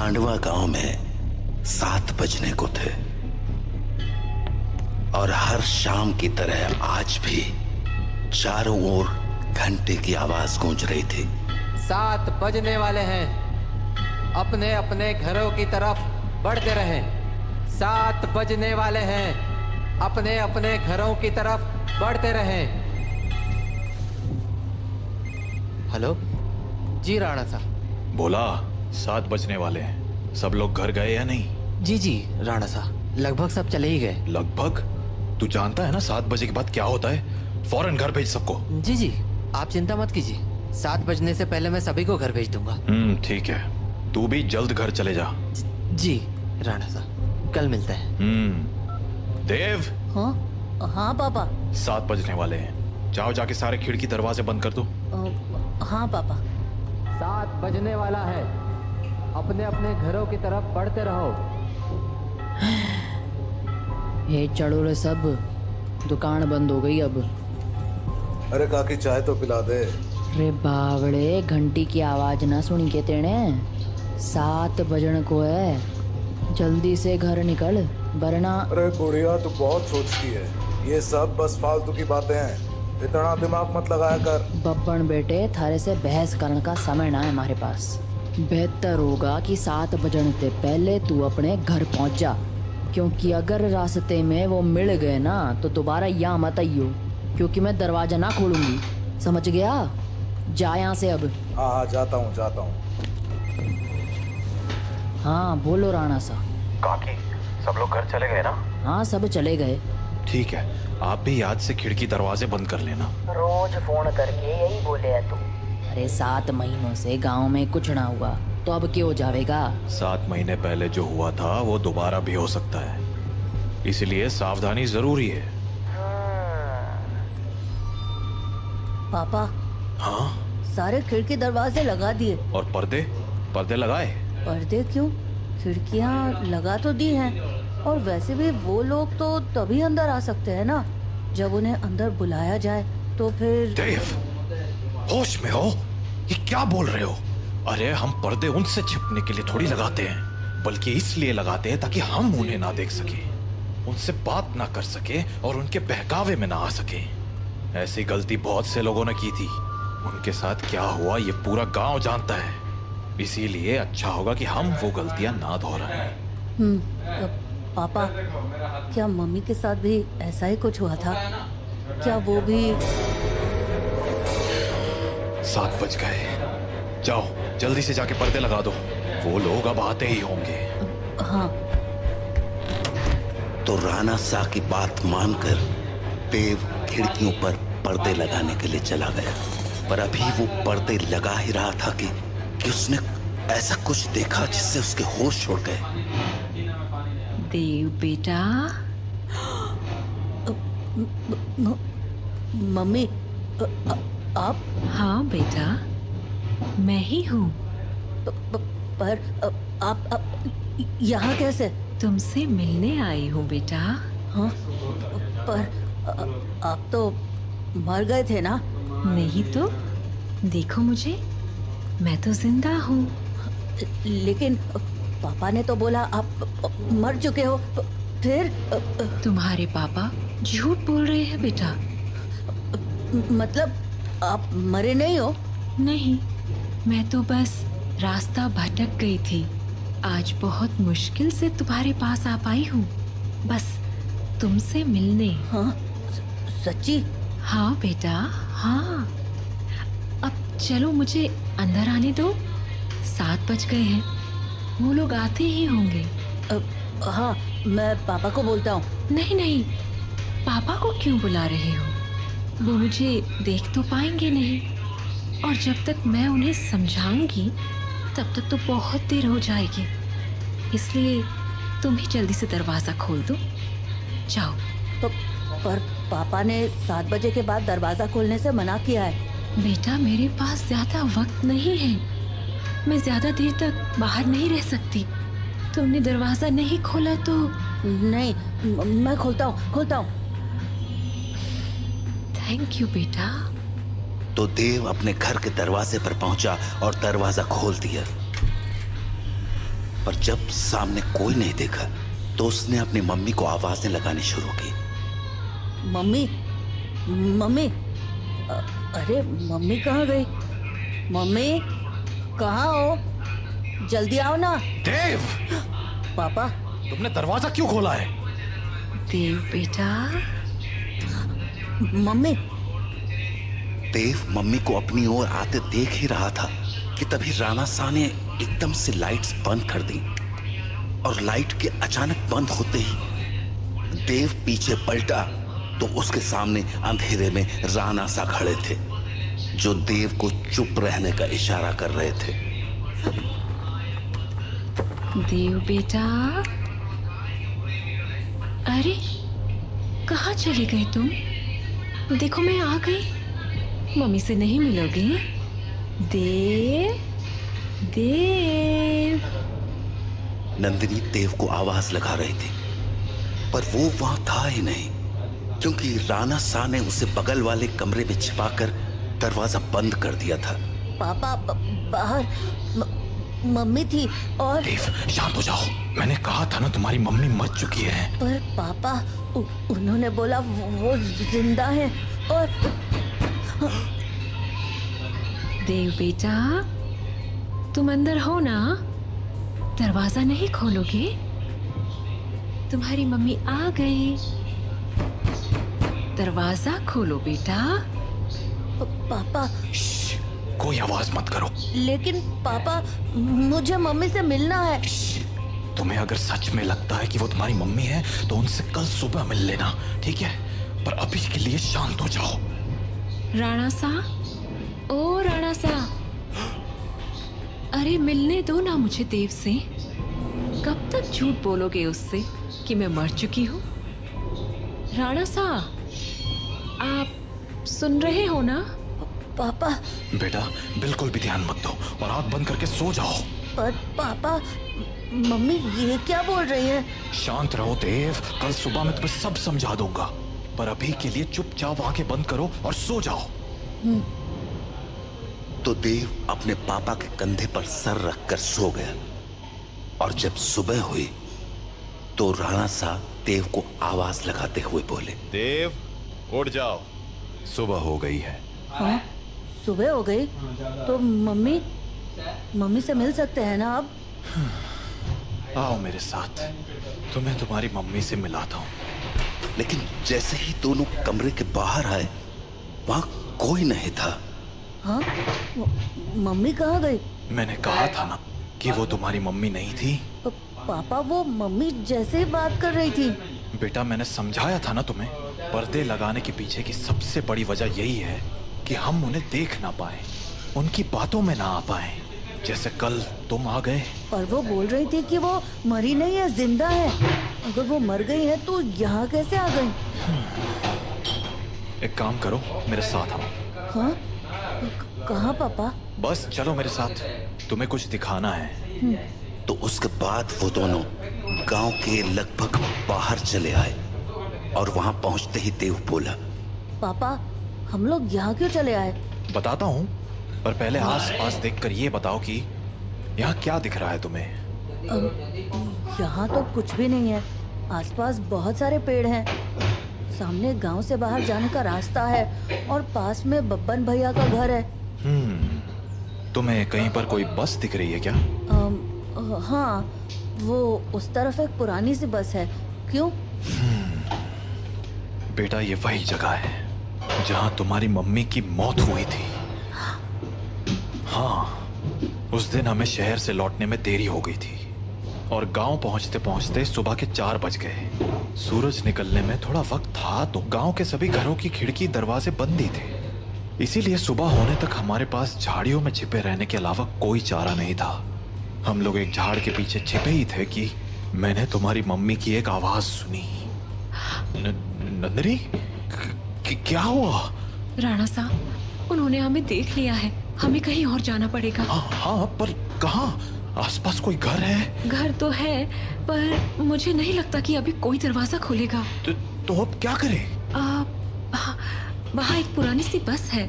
सांडवा गांव में 7 बजने को थे और हर शाम की तरह आज भी चारों ओर घंटे की आवाज गूंज रही थी। 7 बजने वाले हैं, अपने अपने घरों की तरफ बढ़ते रहें। 7 बजने वाले हैं, अपने अपने घरों की तरफ बढ़ते रहें। हेलो जी राणा साहब। बोला 7 बजने वाले हैं, सब लोग घर गए या नहीं? जी राणा साहब, लगभग सब चले ही गए। लगभग? तू जानता है ना 7 बजे के बाद क्या होता है? फौरन घर भेज सबको। जी आप चिंता मत कीजिए, 7 बजने से पहले मैं सभी को घर भेज दूंगा। ठीक है, तू भी जल्द घर चले जा। जी राणा साहब, कल मिलते हैं। देव। हाँ पापा। 7 बजने वाले हैं, जाओ जाके सारे खिड़की दरवाजे बंद कर दो। हाँ पापा। 7 बजने वाला है, अपने अपने घरों की तरफ बढ़ते रहो। ये चढ़ोरे सब, दुकान बंद हो गई अब। अरे काकी चाय तो पिला दे। अरे बावड़े, घंटी की आवाज ना सुनी के तेने? 7 बजन को है, जल्दी से घर निकल वरना। अरे बुढ़िया तू बहुत सोचती है, ये सब बस फालतू की बातें हैं, इतना दिमाग मत लगाया कर। बब्बन बेटे, थारे से बहस करने का समय ना है हमारे पास। बेहतर होगा कि 7 बजने से पहले तू अपने घर पहुंच जा, क्योंकि अगर रास्ते में वो मिल गए ना तो दोबारा यहाँ मत आइयो, क्योंकि मैं दरवाजा ना खोलूंगी, समझ गया? जा यहाँ से अब। हाँ जाता हूँ। हाँ बोलो राणा सा। काकी सब लोग घर चले गए ना? हाँ सब चले गए। ठीक है, आप भी याद से खिड़की दरवाजे बंद कर लेना। रोज फोन करके यही बोले है तू। अरे 7 महीनों से गांव में कुछ ना हुआ तो अब क्यों जावेगा? 7 महीने पहले जो हुआ था वो दोबारा भी हो सकता है, इसलिए सावधानी जरूरी है। पापा। हाँ? सारे खिड़की दरवाजे लगा दिए। और पर्दे लगाए? पर्दे क्यों? खिड़कियां लगा तो दी हैं, और वैसे भी वो लोग तो तभी अंदर आ सकते हैं ना जब उन्हें अंदर बुलाया जाए, तो फिर। देव, होश में हो? ये क्या बोल रहे हो? अरे हम पर्दे उनसे छिपने के लिए थोड़ी लगाते हैं, बल्कि इसलिए लगाते हैं ताकि हम उन्हें ना देख सके, उनसे बात ना कर सके और उनके बहकावे में ना आ सके। ऐसी गलती बहुत से लोगों ने की थी, उनके साथ क्या हुआ ये पूरा गांव जानता है, इसीलिए अच्छा होगा कि हम वो गलतियां ना दोहराएं। पापा, क्या मम्मी के साथ भी ऐसा ही कुछ हुआ था? क्या वो भी? 7 बज गए, जाओ जल्दी से जाके पर्दे लगा दो, वो लोग अब आते ही होंगे। हाँ। तो राणा सा की बात मानकर देव खिड़कियों पर पर्दे लगाने के लिए चला गया, पर अभी वो पर्दे लगा ही रहा था कि उसने ऐसा कुछ देखा जिससे उसके होश छोड़ गए। देव बेटा। मम्मी, आप? हाँ बेटा, मैं ही हूँ। पर आप यहाँ कैसे? तुमसे मिलने आई हूँ बेटा। हाँ, पर आप तो मर गए थे ना? नहीं तो, देखो मुझे, मैं तो जिंदा हूँ। लेकिन पापा ने तो बोला आप मर चुके हो। फिर? तुम्हारे पापा झूठ बोल रहे हैं बेटा। मतलब आप मरे नहीं हो? नहीं, मैं तो बस रास्ता भटक गई थी, आज बहुत मुश्किल से तुम्हारे पास आ पाई हूँ, बस तुमसे मिलने। हाँ? सच्ची? हाँ बेटा, हाँ। अब चलो मुझे अंदर आने दो, 7 बज गए हैं, वो लोग आते ही होंगे। हाँ, मैं पापा को बोलता हूँ। नहीं, पापा को क्यों बुला रहे हो? वो मुझे देख तो पाएंगे नहीं, और जब तक मैं उन्हें समझाऊंगी तब तक तो बहुत देर हो जाएगी, इसलिए तुम ही जल्दी से दरवाज़ा खोल दो, जाओ। पर पापा ने 7 बजे के बाद दरवाज़ा खोलने से मना किया है। बेटा, मेरे पास ज़्यादा वक्त नहीं है, मैं ज़्यादा देर तक बाहर नहीं रह सकती। तुमने दरवाज़ा नहीं खोला तो? नहीं, मैं खोलता हूँ। थैंक यू बेटा। तो देव अपने घर के दरवाजे पर पहुंचा और दरवाजा खोल दिया। पर जब सामने कोई नहीं देखा तो उसने अपनी मम्मी को आवाजें लगानी शुरू की। मम्मी, मम्मी, अरे मम्मी कहाँ गई? मम्मी कहाँ हो? जल्दी आओ ना। देव, पापा, तुमने दरवाजा क्यों खोला है? देव बेटा। मम्मी। देव मम्मी को अपनी ओर आते देख ही रहा था कि तभी राणा सा ने एकदम से लाइट्स बंद कर दी और लाइट के अचानक बंद होते ही देव पीछे पलटा तो उसके सामने अंधेरे में राणा सा खड़े थे जो देव को चुप रहने का इशारा कर रहे थे। देव बेटा, अरे कहाँ चले गए तुम? देखो मैं आ गई। मम्मी से नहीं मिलोगे? देव, देव। नंदिनी देव को आवाज लगा रही थी पर वो वहां था ही नहीं क्योंकि राणा सा ने उसे बगल वाले कमरे में छिपाकर दरवाजा बंद कर दिया था। पापा बाहर मम्मी थी और देव शांत हो जाओ, मैंने कहा था ना तुम्हारी मम्मी मर चुकी है। पर पापा उन्होंने बोला वो जिंदा है और देव बेटा, तुम अंदर हो ना? दरवाजा नहीं खोलोगे? तुम्हारी मम्मी आ गई। दरवाजा खोलो बेटा। पापा। कोई आवाज मत करो। लेकिन पापा, मुझे मम्मी से मिलना है। तुम्हें अगर सच में लगता है कि वो तुम्हारी मम्मी है तो उनसे कल सुबह मिल लेना, ठीक है? पर अभी के लिए शांत हो जाओ। राणा सा, ओ राणा सा, अरे मिलने दो ना मुझे देव से। कब तक झूठ बोलोगे उससे कि मैं मर चुकी हूँ? राणा सा, आप सुन रहे हो ना? पापा। बेटा बिल्कुल भी ध्यान मत दो और आंख बंद करके सो जाओ। पर पापा, मम्मी ये क्या बोल रही है? शांत रहो देव, कल सुबह मैं तुम्हें सब समझा दूंगा, पर अभी के लिए चुपचाप आंखें बंद करो और सो जाओ। तो देव अपने पापा के कंधे पर सर रखकर सो गया और जब सुबह हुई तो राणा सा देव को आवाज लगाते हुए बोले, देव उठ जाओ, सुबह हो गई है। हाँ, सुबह हो गई तो मम्मी से मिल सकते हैं ना अब? आओ मेरे साथ, तुम्हें तुम्हारी मम्मी से मिलाता हूँ। लेकिन जैसे ही दोनों कमरे के बाहर आए वहां कोई नहीं था। हाँ? मम्मी कहाँ गई? मैंने कहा था ना कि वो तुम्हारी मम्मी नहीं थी। पापा, वो मम्मी जैसे ही बात कर रही थी। बेटा मैंने समझाया था ना तुम्हें, पर्दे लगाने के पीछे की सबसे बड़ी वजह यही है कि हम उन्हें देख ना पाए, उनकी बातों में ना आ पाए, जैसे कल तुम आ गए। पर वो बोल रही थी कि वो मरी नहीं है, जिंदा है। अगर वो मर गई है तो यहाँ कैसे आ गई? एक काम करो, मेरे साथ आओ। हाँ? कहाँ पापा? बस चलो मेरे साथ, तुम्हें कुछ दिखाना है। तो उसके बाद वो दोनों गांव के लगभग बाहर चले आए और वहां पहुंचते ही देव बोला, पापा हम लोग यहाँ क्यों चले आए? बताता हूँ, पर पहले आस-पास देखकर ये बताओ कि यहाँ क्या दिख रहा है तुम्हें? यहाँ तो कुछ भी नहीं है। आसपास बहुत सारे पेड़ हैं। सामने गांव से बाहर जाने का रास्ता है और पास में बब्बन भैया का घर है। तुम्हें कहीं पर कोई बस दिख रही है क्या? हाँ, वो उस तरफ एक पुरानी सी बस है। क्यों? बेटा ये वही जगह है जहाँ तुम्हारी मम्मी की मौत हुई थी। हाँ, उस दिन हमें शहर से लौटने में देरी हो गई थी और गांव पहुंचते पहुंचते सुबह के 4 बज गए। सूरज निकलने में थोड़ा वक्त था तो गांव के सभी घरों की खिड़की दरवाजे बंद ही थे, इसीलिए सुबह होने तक हमारे पास झाड़ियों में छिपे रहने के अलावा कोई चारा नहीं था। हम लोग एक झाड़ के पीछे छिपे ही थे कि मैंने तुम्हारी मम्मी की एक आवाज सुनी। नंदिनी, क्या हुआ? राणा साहब, उन्होंने हमें देख लिया है, हमें कहीं और जाना पड़ेगा। हाँ, पर कहाँ? आसपास कोई घर है? घर तो है, पर मुझे नहीं लगता कि अभी कोई दरवाजा खोलेगा। तो अब क्या करें? वहाँ एक पुरानी सी बस है,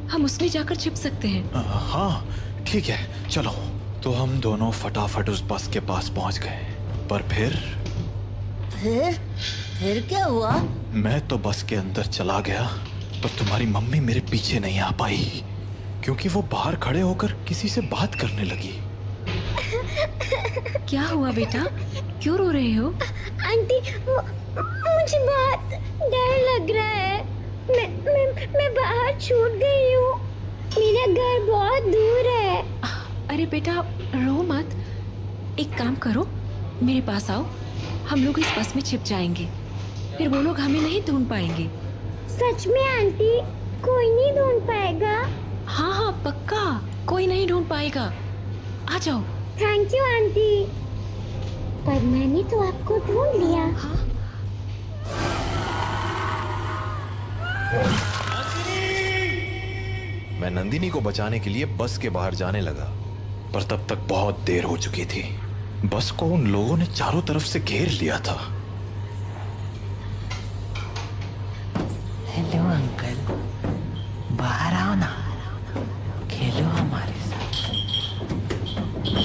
हम उसमें जाकर छिप सकते हैं। हाँ ठीक है, चलो। तो हम दोनों फटाफट उस बस के पास पहुंच गए। पर फिर क्या हुआ? मैं तो बस के अंदर चला गया, पर तुम्हारी मम्मी मेरे पीछे नहीं आ पाई, क्योंकि वो बाहर खड़े होकर किसी से बात करने लगी। क्या हुआ बेटा, क्यों रो रहे हो? आंटी, मुझे बहुत डर लग रहा है। मैं बाहर छूट गई हूँ। मेरा घर बहुत दूर है। अरे बेटा रो मत, एक काम करो, मेरे पास आओ, हम लोग इस बस में छिप जाएंगे, फिर वो लोग हमें नहीं ढूंढ पाएंगे। सच में आंटी, कोई नहीं ढूंढ पाएगा? हाँ हाँ पक्का, कोई नहीं ढूंढ पाएगा, आ जाओ। थैंक यू आंटी, पर मैंने तो आपको ढूंढ लिया। हाँ? मैं नंदिनी को बचाने के लिए बस के बाहर जाने लगा, पर तब तक बहुत देर हो चुकी थी। बस को उन लोगों ने चारों तरफ से घेर लिया था। हेलो अंकल, बाहर आओ ना, खेलो हमारे साथ।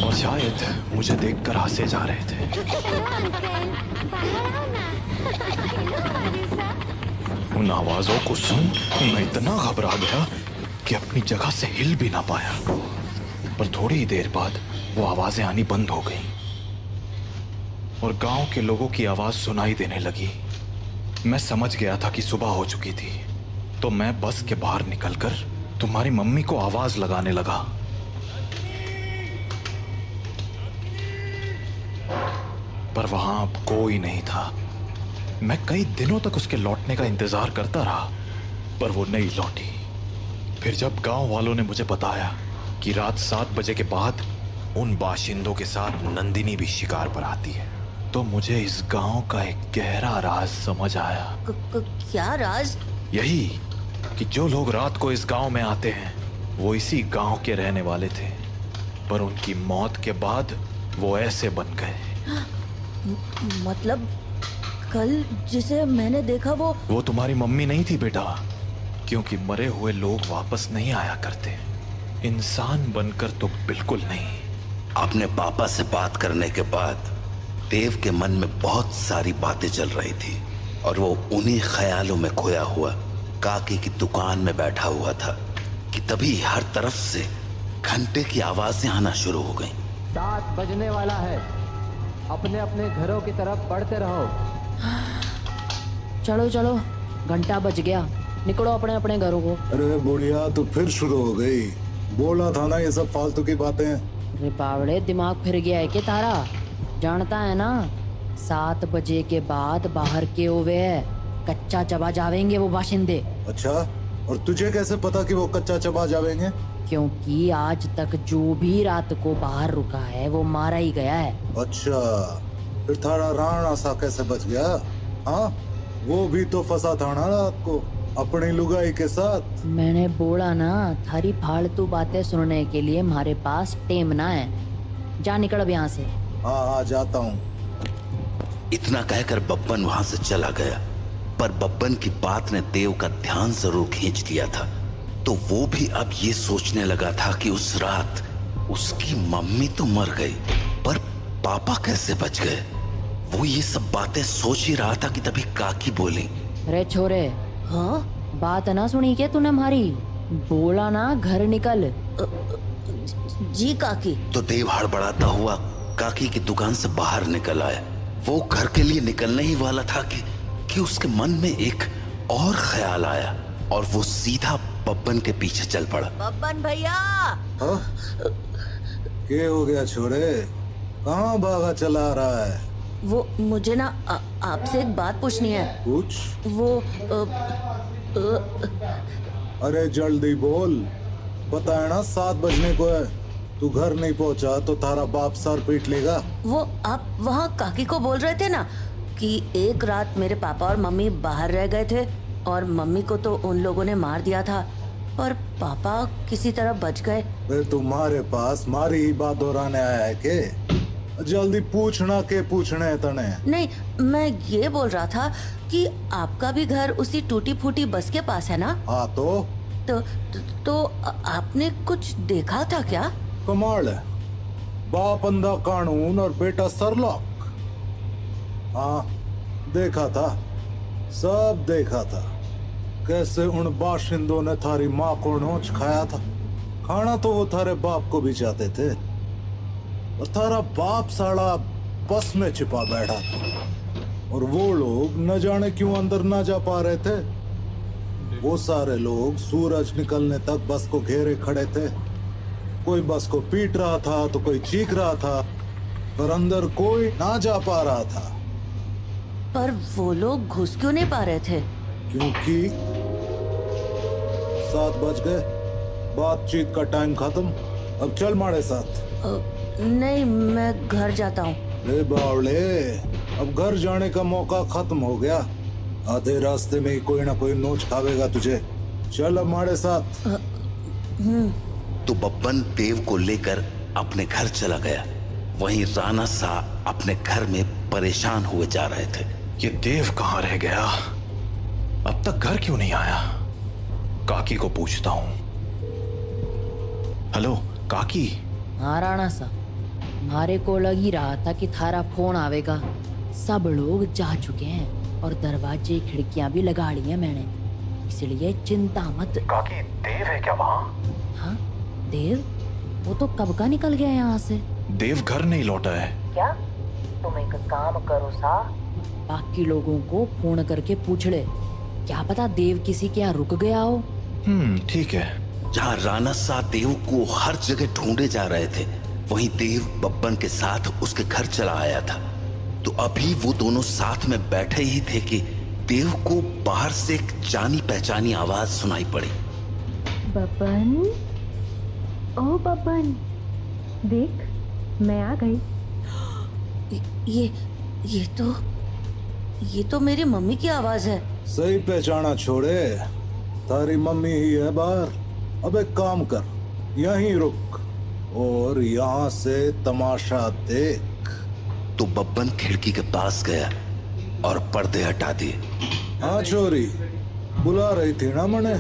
और शायद मुझे देखकर हंसे जा रहे थे। उन आवाजों को सुन मैं इतना घबरा गया कि अपनी जगह से हिल भी ना पाया। पर थोड़ी ही देर बाद वो आवाजें आनी बंद हो गईं और गांव के लोगों की आवाज सुनाई देने लगी। मैं समझ गया था कि सुबह हो चुकी थी, तो मैं बस के बाहर निकलकर तुम्हारी मम्मी को आवाज लगाने लगा। पर वहां अब कोई नहीं था। मैं कई दिनों तक उसके लौटने का इंतजार करता रहा, पर वो नहीं लौटी। फिर जब गांव वालों ने मुझे बताया कि रात 7 बजे के बाद उन बाशिंदों के साथ नंदिनी भी शिकार पर आती है, तो मुझे इस गांव का एक गहरा राज समझ आया। क्या राज? यही कि जो लोग रात को इस गांव में आते हैं वो इसी गांव के रहने वाले थे, पर उनकी मौत के बाद वो ऐसे बन गए। मतलब कल जिसे मैंने देखा वो तुम्हारी मम्मी नहीं थी बेटा, क्योंकि मरे हुए लोग वापस नहीं आया करते, इंसान बनकर तो बिल्कुल नहीं। अपने पापा से बात करने के बाद देव के मन में बहुत सारी बातें चल रही थी और वो उन्हीं ख्यालों में खोया हुआ काकी की दुकान में बैठा हुआ था कि तभी हर तरफ से घंटे की आवाजें आना शुरू हो गईं। 7 बजने वाला है, अपने अपने घरों की तरफ बढ़ते रहो। चलो चलो, घंटा बज गया, निकलो अपने अपने घरों को। अरे बुढ़िया, तो फिर शुरू हो गई। बोला था ना ये सब फालतू की बातें। अरे बावड़े, दिमाग फिर गया है कि तारा? जानता है ना, 7 बजे के बाद बाहर के हुए कच्चा चबा जावेंगे वो बाशिंदे। अच्छा, और तुझे कैसे पता कि वो कच्चा चबा जावेंगे? क्योंकि आज तक जो भी रात को बाहर रुका है वो मारा ही गया है। अच्छा, फिर थारा राणा सा कैसे बच गया? हाँ, वो भी तो फंसा था ना रात को अपनी लुगाई के साथ। मैंने बोला ना, थारी फालतू बातें सुनने के लिए हमारे पास टेम ना है। जा निकल अब यहाँ से। हाँ जाता हूँ। इतना कहकर बब्बन वहां से चला गया, पर बब्बन की बात ने देव का ध्यान जरूर खींच लिया था। तो वो भी अब ये सोचने लगा था कि उस रात उसकी मम्मी तो मर गई, पर पापा कैसे बच गए। वो ये सब बातें सोच ही रहा था कि तभी काकी बोली, अरे छोरे, हाँ? बात ना सुनी क्या तूने हमारी? बोला ना घर निकल। जी काकी। तो देव हड़बड़ाता हुआ काकी की दुकान से बाहर निकल आया। वो घर के लिए निकलने ही वाला था कि उसके मन में एक और ख्याल आया और वो सीधा बब्बन के पीछे चल पड़ा। बब्बन भैया! हाँ? क्या हो गया छोरे? कहाँ भागा चला रहा है? वो मुझे ना आपसे एक बात पूछनी है। पूछ। वो अरे जल्दी बोल, पता है ना 7 बजने को है। तू घर नहीं पहुंचा तो तारा बाप सर पीट लेगा। वो आप वहाँ काकी को बोल रहे थे ना कि एक रात मेरे पापा और मम्मी बाहर रह गए थे और मम्मी को तो उन लोगों ने मार दिया था, पर पापा किसी तरह बच गए। फिर तुम्हारे पास मारी ही बात दोहराने आया है के? जल्दी पूछना के पूछने है तने। नहीं, मैं ये बोल रहा था कि आपका भी घर उसी टूटी फूटी बस के पास है ना? हाँ तो आपने कुछ देखा था क्या? कमाल है, बाप अंधा कानून और बेटा सरलॉक। हाँ, देखा था, सब देखा था, कैसे उन बाशिंदों ने थारी माँ को नोच खाया था। खाना तो वो थारे बाप को भी चाहते थे, और थारा बाप साला बस में छिपा बैठा था, और वो लोग न जाने क्यों अंदर ना जा पा रहे थे। वो सारे लोग सूरज निकलने तक बस को घेरे खड़े थे। कोई बस को पीट रहा था तो कोई चीख रहा था, पर अंदर कोई ना जा पा रहा था। पर वो लोग घुस क्यों नहीं पा रहे थे? क्योंकि 7 बज गए, बातचीत का टाइम खत्म। अब चल हमारे साथ। नहीं, मैं घर जाता हूँ। रे बावले, अब घर जाने का मौका खत्म हो गया। आधे रास्ते में ही कोई ना कोई नोच खावेगा तुझे। चल अब हमारे साथ। तो बब्बन देव को लेकर अपने घर चला गया। वहीं राणा सा अपने घर में परेशान हुए जा रहे थे। ये देव कहाँ रह गया? अब तक घर क्यों नहीं आया? काकी को पूछता हूँ। हेलो काकी। हाँ राणा सा, हमारे को लग ही रहा था कि थारा फोन आवेगा। सब लोग जा चुके हैं और दरवाजे खिड़कियां भी लगा ली हैं मैंने, इसलिए चिंता मत। काकी, देव है क्या वहाँ? हाँ देव, वो तो कब का निकल गया यहाँ से। देव घर नहीं लौटा है क्या? तुम एक काम करो सा, बाकी लोगों को फोन करके पूछ ले, क्या पता देव किसी के यहाँ रुक गया हो। ठीक है। जहाँ राणा सा देव को हर जगह ढूंढे जा रहे थे, वहीं देव बब्बन के साथ उसके घर चला आया था। तो अभी वो दोनों साथ में बैठे ही थे कि देव को बाहर से एक जानी पहचानी आवाज सुनाई पड़ी। बब्बन, ओ बब्बन, देख मैं आ गई। ये तो मेरी मम्मी की आवाज है। सही पहचाना छोड़े, तारी मम्मी ही है बाहर। अब एक काम कर, यहीं रुक और यहाँ से तमाशा देख। तो बब्बन खिड़की के पास गया और पर्दे हटा दिए। हाँ छोरी, बुला रही थी ना मने?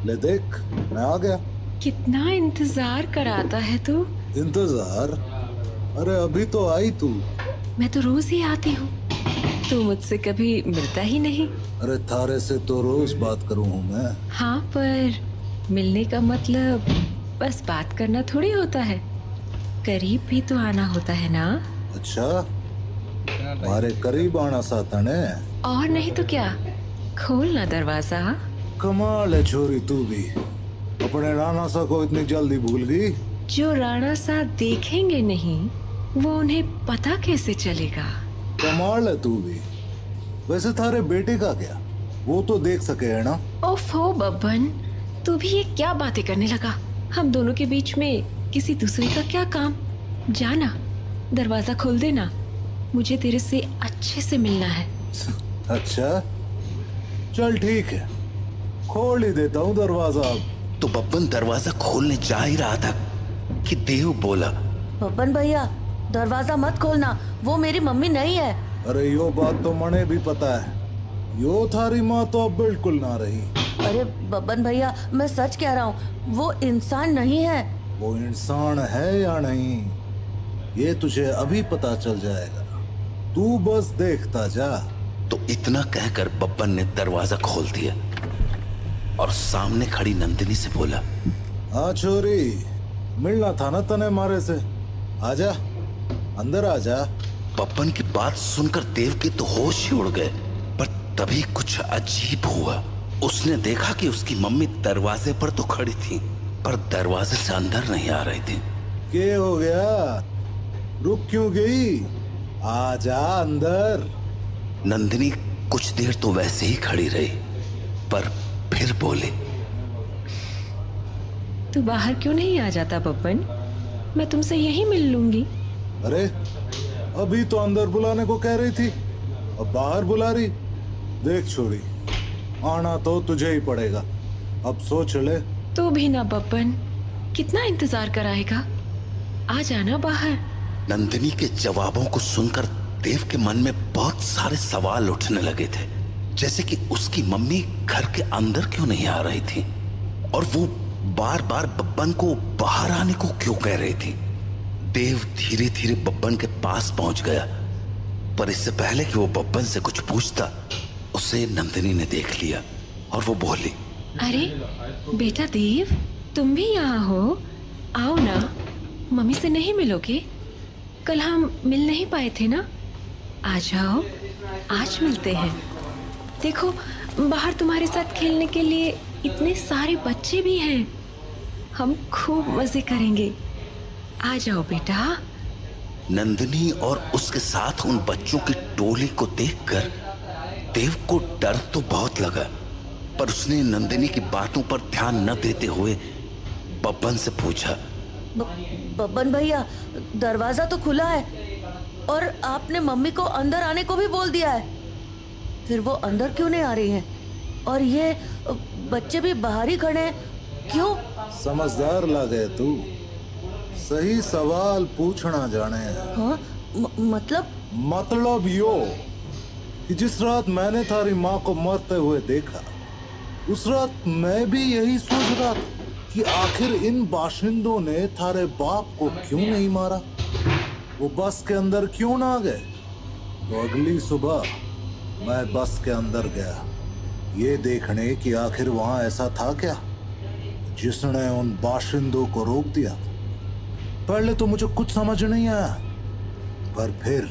ले देख, मैं आ गया। कितना इंतजार कराता है तू। इंतजार? अरे अभी तो आई तू। मैं तो रोज ही आती हूँ, तू मुझसे कभी मिलता ही नहीं। अरे थारे से तो रोज बात करूँ हूँ मैं। हाँ, पर मिलने का मतलब बस बात करना थोड़ी होता है, करीब भी तो आना होता है ना। अच्छा, हमारे करीब आना साता ने। और नहीं तो क्या, खोल ना दरवाजा। कमाल है छोरी, तू भी अपने राणा सा को इतनी जल्दी भूल गई। जो राणा सा देखेंगे नहीं, वो उन्हें पता कैसे चलेगा। कमाल है तू भी। वैसे थारे बेटे का क्या, वो तो देख सके है ना। ओफो बब्बन, तू भी ये क्या बातें करने लगा। हम दोनों के बीच में किसी दूसरे का क्या काम। जाना, दरवाजा खोल देना, मुझे तेरे से अच्छे से मिलना है। अच्छा चल ठीक है, खोल ही देता हूँ दरवाजा। अब तो बब्बन दरवाजा खोलने जा ही रहा था कि देव बोला, बब्बन भैया दरवाजा मत खोलना, वो मेरी मम्मी नहीं है। अरे यो बात तो मने भी पता है, यो थारी माँ तो अब बिल्कुल ना रही। अरे बब्बन भैया, मैं सच कह रहा हूँ, वो इंसान नहीं है। वो इंसान है या नहीं, ये तुझे अभी पता चल जाएगा, तू बस देखता जा। तो इतना कहकर बब्बन ने दरवाजा खोल दिया और सामने खड़ी नंदिनी से बोला, हाँ छोरी, मिलना था ना तने मारे से, आजा अंदर आजा। बब्बन की बात सुनकर देव के तो होश ही उड़ गए, पर तभी कुछ अजीब हुआ। उसने देखा कि उसकी मम्मी दरवाजे पर तो खड़ी थी, पर दरवाजे से अंदर नहीं आ रही थी। क्या हो गया, रुक क्यों गई, आजा अंदर। नंदिनी कुछ देर तो वैसे ही खड़ी रही, पर फिर बोली, तू बाहर क्यों नहीं आ जाता बब्बन, मैं तुमसे यहीं मिल लूंगी। अरे अभी तो अंदर बुलाने को कह रही थी, अब बाहर बुला रही। देख छोरी, आना तो तुझे ही पड़ेगा, अब सोच ले। तू भी ना बब्बन, कितना इंतजार कराएगा, आ जाना बाहर। नंदिनी के जवाबों को सुनकर देव के मन में बहुत सारे सवाल उठने लगे थे, जैसे कि उसकी मम्मी घर के अंदर क्यों नहीं आ रही थी, और वो बार बार बब्बन को बाहर आने को क्यों कह रही थी। देव धीरे धीरे बब्बन के पास पहुंच गया, पर इससे पहले कि वो बब्बन से कुछ पूछता, उसे नंदिनी ने देख लिया और वो बोली, अरे बेटा देव, तुम भी यहाँ हो? आओ ना, मम्मी से नहीं मिलोगे? कल हम मिल नहीं पाए थे ना? आ जाओ, आज मिलते हैं। देखो, बाहर तुम्हारे साथ खेलने के लिए इतने सारे बच्चे भी हैं। हम खूब मजे करेंगे। आ जाओ बेटा। नंदिनी और उसके साथ उन बच्चों की टोली को देखकर देव को डर तो बहुत लगा, पर उसने नंदिनी की बातों पर ध्यान न देते हुए बब्बन से पूछा, बब्बन भैया, दरवाजा तो खुला है और आपने मम्मी को अंदर आने को भी बोल दिया है, फिर वो अंदर क्यों नहीं आ रही हैं? और ये बच्चे भी बाहर ही खड़े हैं, क्यों? समझदार लगे तू, सही सवाल पूछना जाने। हाँ? मतलब यो कि जिस रात मैंने थारी माँ को मरते हुए देखा, उस रात मैं भी यही सोच रहा था कि आखिर इन बाशिंदों ने थारे बाप को क्यों नहीं मारा, वो बस के अंदर क्यों ना गए। तो अगली सुबह मैं बस के अंदर गया, ये देखने कि आखिर वहां ऐसा था क्या जिसने उन बाशिंदों को रोक दिया। पहले तो मुझे कुछ समझ नहीं आया, पर फिर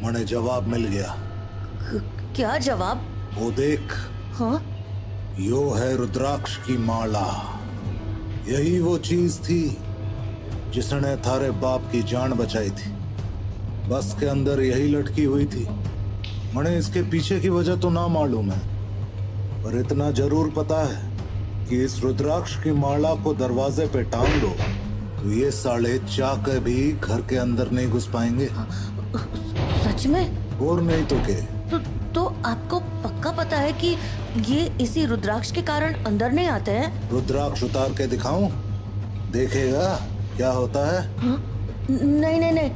मुझे जवाब मिल गया। क्या जवाब? वो देख। हाँ? यो है रुद्राक्ष की माला। यही वो चीज थी जिसने थारे बाप की जान बचाई थी। बस के अंदर यही लटकी हुई थी। मुझे इसके पीछे की वजह तो ना मालूम है, पर इतना जरूर पता है कि इस रुद्राक्ष की माला को दरवाजे पे टांग दो तो ये साले चाके भी घर के अंदर नहीं घुस पाएंगे। सच में? और नहीं तो क्या? तो आपको पक्का पता है कि ये इसी रुद्राक्ष के कारण अंदर नहीं आते हैं? रुद्राक्ष उतार के दिखाऊं? देखेगा क्या होता है? हाँ? नहीं नहीं नहीं।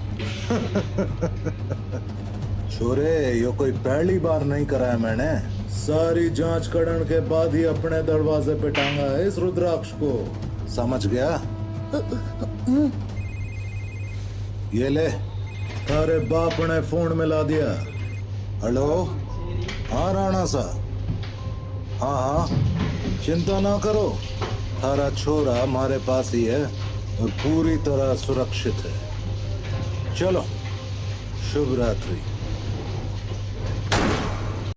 छोरे, यो कोई पहली बार नहीं कराया मैंने। सारी जांच करने के बाद ही अपने दरवाजे पे टांगा है इस रुद्राक्ष को, समझ गया? ये ले, तारे बाप ने फोन मिला दिया। हेलो, हाँ राणा सा, हाँ हाँ, चिंता ना करो, थारा छोरा हमारे पास ही है और पूरी तरह सुरक्षित है। चलो, शुभ रात्रि।